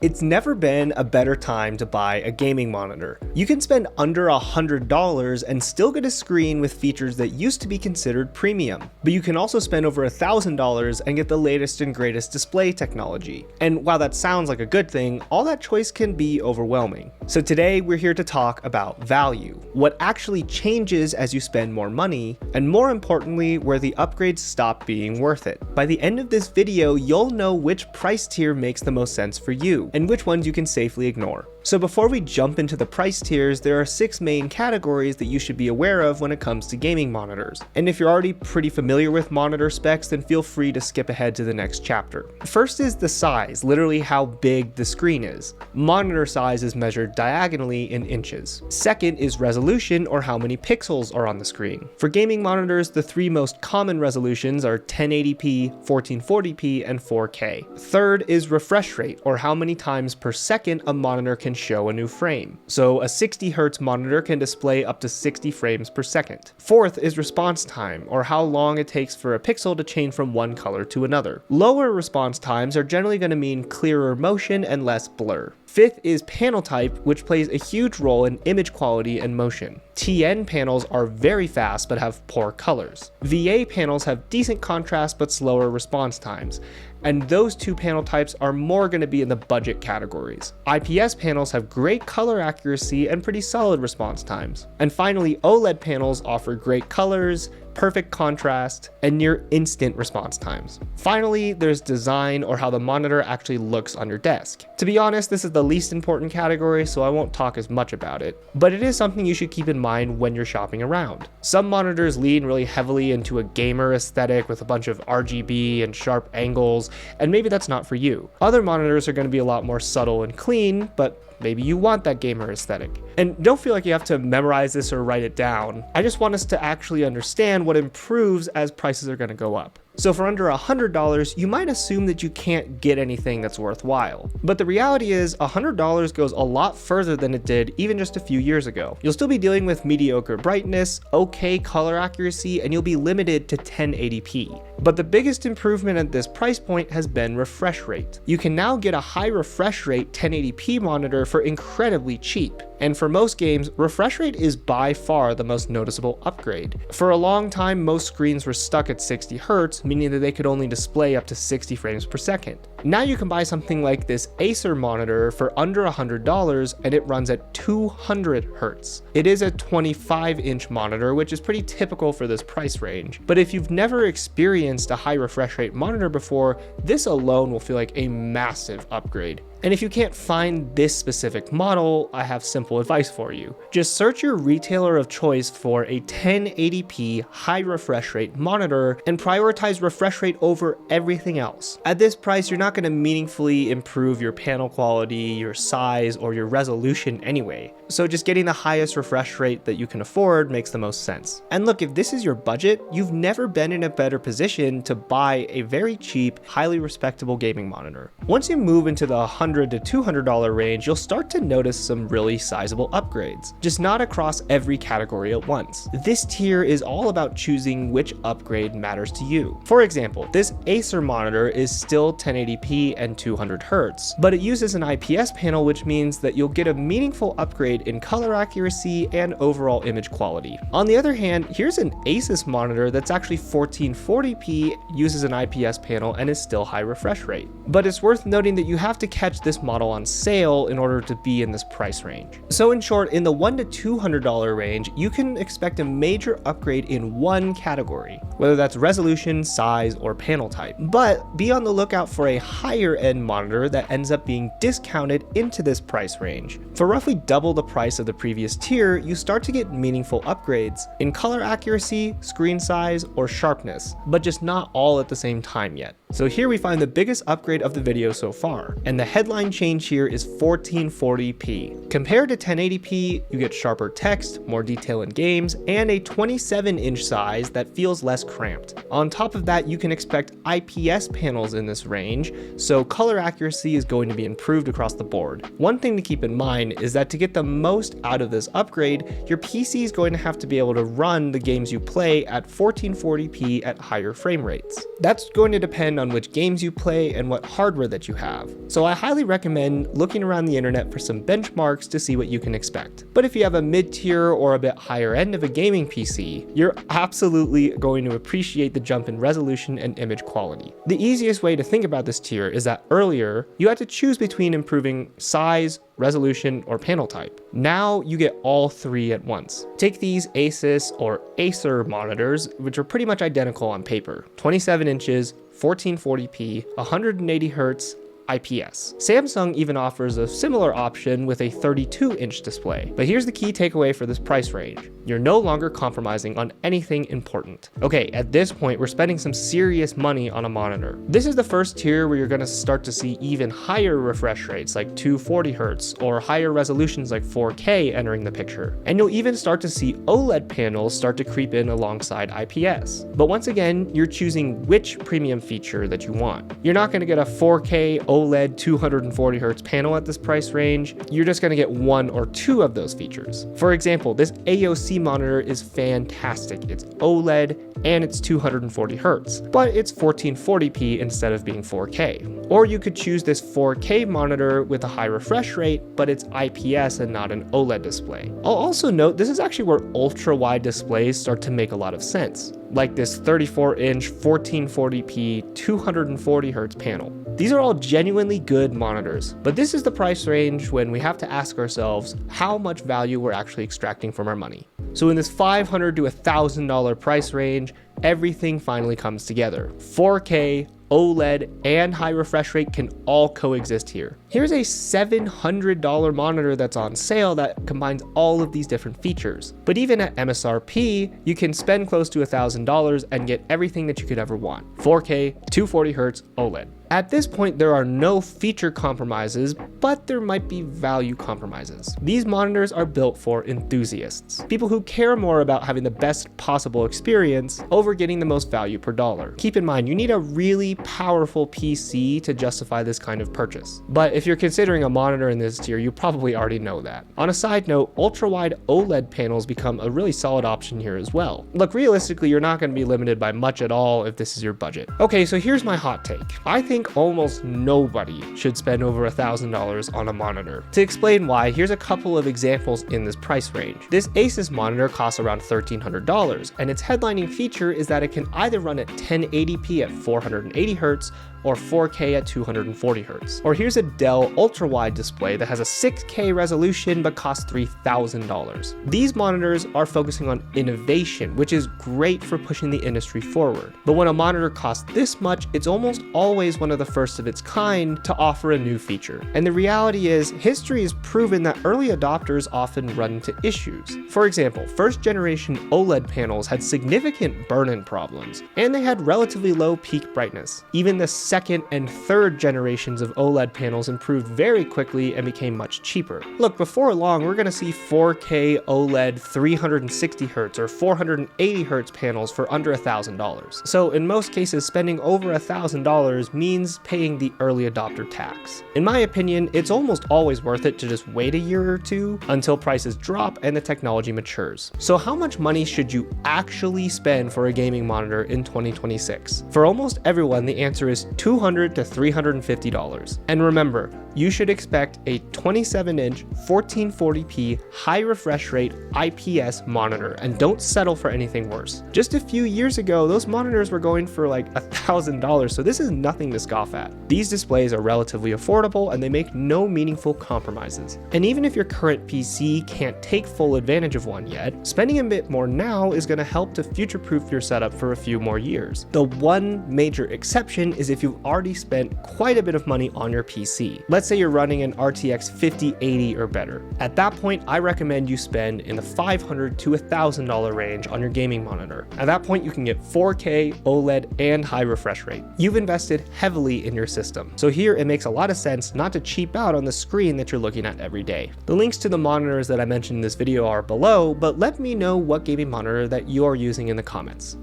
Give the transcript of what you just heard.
It's never been a better time to buy a gaming monitor. You can spend under $100 and still get a screen with features that used to be considered premium. But you can also spend over $1,000 and get the latest and greatest display technology. And while that sounds like a good thing, all that choice can be overwhelming. So today we're here to talk about value, what actually changes as you spend more money, and more importantly, where the upgrades stop being worth it. By the end of this video, you'll know which price tier makes the most sense for you, and which ones you can safely ignore. So before we jump into the price tiers, there are 6 main categories that you should be aware of when it comes to gaming monitors. And if you're already pretty familiar with monitor specs, then feel free to skip ahead to the next chapter. First is the size, literally how big the screen is. Monitor size is measured diagonally in inches. Second is resolution, or how many pixels are on the screen. For gaming monitors, the 3 most common resolutions are 1080p, 1440p, and 4K. Third is refresh rate, or how many times per second a monitor can show a new frame. So a 60Hz monitor can display up to 60 frames per second. Fourth is response time, or how long it takes for a pixel to change from one color to another. Lower response times are generally going to mean clearer motion and less blur. Fifth is panel type, which plays a huge role in image quality and motion. TN panels are very fast but have poor colors. VA panels have decent contrast but slower response times. And those 2 panel types are more going to be in the budget categories. IPS panels have great color accuracy and pretty solid response times. And finally, OLED panels offer great colors, perfect contrast, and near instant response times. Finally, there's design, or how the monitor actually looks on your desk. To be honest, this is the least important category, so I won't talk as much about it, but it is something you should keep in mind when you're shopping around. Some monitors lean really heavily into a gamer aesthetic with a bunch of RGB and sharp angles, and maybe that's not for you. Other monitors are going to be a lot more subtle and clean, but maybe you want that gamer aesthetic. And don't feel like you have to memorize this or write it down. I just want us to actually understand what improves as prices are going to go up. So for under $100, you might assume that you can't get anything that's worthwhile. But the reality is $100 goes a lot further than it did even just a few years ago. You'll still be dealing with mediocre brightness, okay color accuracy, and you'll be limited to 1080p. But the biggest improvement at this price point has been refresh rate. You can now get a high refresh rate 1080p monitor for incredibly cheap. And for most games, refresh rate is by far the most noticeable upgrade. For a long time, most screens were stuck at 60Hz, meaning that they could only display up to 60 frames per second. Now you can buy something like this Acer monitor for under $100 and it runs at 200Hz. It is a 25-inch monitor, which is pretty typical for this price range. But if you've never experienced a high refresh rate monitor before, this alone will feel like a massive upgrade. And if you can't find this specific model, I have simple advice for you. Just search your retailer of choice for a 1080p high refresh rate monitor and prioritize refresh rate over everything else. At this price, you're not going to meaningfully improve your panel quality, your size, or your resolution anyway. So just getting the highest refresh rate that you can afford makes the most sense. And look, if this is your budget, you've never been in a better position to buy a very cheap, highly respectable gaming monitor. Once you move into the $100 to $200 range, you'll start to notice some really sizable upgrades, just not across every category at once. This tier is all about choosing which upgrade matters to you. For example, this Acer monitor is still 1080p and 200Hz, but it uses an IPS panel, which means that you'll get a meaningful upgrade in color accuracy and overall image quality. On the other hand, here's an Asus monitor that's actually 1440p, uses an IPS panel, and is still high refresh rate. But it's worth noting that you have to catch this model on sale in order to be in this price range. So in short, in the $100 to $200 range, you can expect a major upgrade in one category, whether that's resolution, size, or panel type. But be on the lookout for a higher end monitor that ends up being discounted into this price range. For roughly double the price of the previous tier, you start to get meaningful upgrades in color accuracy, screen size, or sharpness, but just not all at the same time yet. So here we find the biggest upgrade of the video so far, and the headline change here is 1440p. Compared to 1080p, you get sharper text, more detail in games, and a 27-inch size that feels less cramped. On top of that, you can expect IPS panels in this range, so color accuracy is going to be improved across the board. One thing to keep in mind is that to get the most out of this upgrade, your PC is going to have to be able to run the games you play at 1440p at higher frame rates. That's going to depend depend on which games you play and what hardware that you have. So I highly recommend looking around the internet for some benchmarks to see what you can expect. But if you have a mid-tier or a bit higher end of a gaming PC, you're absolutely going to appreciate the jump in resolution and image quality. The easiest way to think about this tier is that earlier, you had to choose between improving size, resolution, or panel type. Now you get all three at once. Take these Asus or Acer monitors, which are pretty much identical on paper. 27 inches, 1440p, 180 Hz, IPS. Samsung even offers a similar option with a 32-inch display. But here's the key takeaway for this price range. You're no longer compromising on anything important. Okay, at this point, we're spending some serious money on a monitor. This is the first tier where you're gonna start to see even higher refresh rates like 240 Hz or higher resolutions like 4K entering the picture. And you'll even start to see OLED panels start to creep in alongside IPS. But once again, you're choosing which premium feature that you want. You're not gonna get a 4K OLED 240 Hz panel at this price range. You're just gonna get one or two of those features. For example, this AOC monitor is fantastic. It's OLED and it's 240 Hz, but it's 1440p instead of being 4K. Or you could choose this 4K monitor with a high refresh rate, but it's IPS and not an OLED display. I'll also note this is actually where ultra wide displays start to make a lot of sense, like this 34-inch 1440p 240 Hz panel. These are all genuinely good monitors, but this is the price range when we have to ask ourselves how much value we're actually extracting from our money. So in this $500 to $1,000 price range, everything finally comes together. 4K, OLED, and high refresh rate can all coexist here. Here's a $700 monitor that's on sale that combines all of these different features. But even at MSRP, you can spend close to $1,000 and get everything that you could ever want. 4K, 240 Hz, OLED. At this point, there are no feature compromises, but there might be value compromises. These monitors are built for enthusiasts, people who care more about having the best possible experience over getting the most value per dollar. Keep in mind, you need a really powerful PC to justify this kind of purchase. But if you're considering a monitor in this tier, you probably already know that. On a side note, ultra-wide OLED panels become a really solid option here as well. Look, realistically, you're not going to be limited by much at all if this is your budget. Okay, so here's my hot take. I think almost nobody should spend over $1,000 on a monitor. To explain why, here's a couple of examples in this price range. This Asus monitor costs around $1,300, and its headlining feature is that it can either run at 1080p at 480 Hz or 4K at 240 Hz. Or here's a Dell ultra-wide display that has a 6K resolution but costs $3,000. These monitors are focusing on innovation, which is great for pushing the industry forward. But when a monitor costs this much, it's almost always one of the first of its kind to offer a new feature. And the reality is, history has proven that early adopters often run into issues. For example, first generation OLED panels had significant burn-in problems, and they had relatively low peak brightness. Even the second and third generations of OLED panels improved very quickly and became much cheaper. Look, before long, we're going to see 4K OLED 360 Hz or 480 Hz panels for under $1,000. So in most cases, spending over $1,000 means paying the early adopter tax. In my opinion, it's almost always worth it to just wait a year or two until prices drop and the technology matures. So how much money should you actually spend for a gaming monitor in 2026? For almost everyone, the answer is $200 to $350. And remember, you should expect a 27-inch 1440p high refresh rate IPS monitor, and don't settle for anything worse. Just a few years ago, those monitors were going for like $1,000, so this is nothing to scoff at. These displays are relatively affordable and they make no meaningful compromises. And even if your current PC can't take full advantage of one yet, spending a bit more now is going to help to future-proof your setup for a few more years. The one major exception is if you've already spent quite a bit of money on your PC. Let's say you're running an RTX 5080 or better. At that point, I recommend you spend in the $500 to $1,000 range on your gaming monitor. At that point, you can get 4K, OLED, and high refresh rate. You've invested heavily in your system. So here, it makes a lot of sense not to cheap out on the screen that you're looking at every day. The links to the monitors that I mentioned in this video are below, but let me know what gaming monitor that you're using in the comments.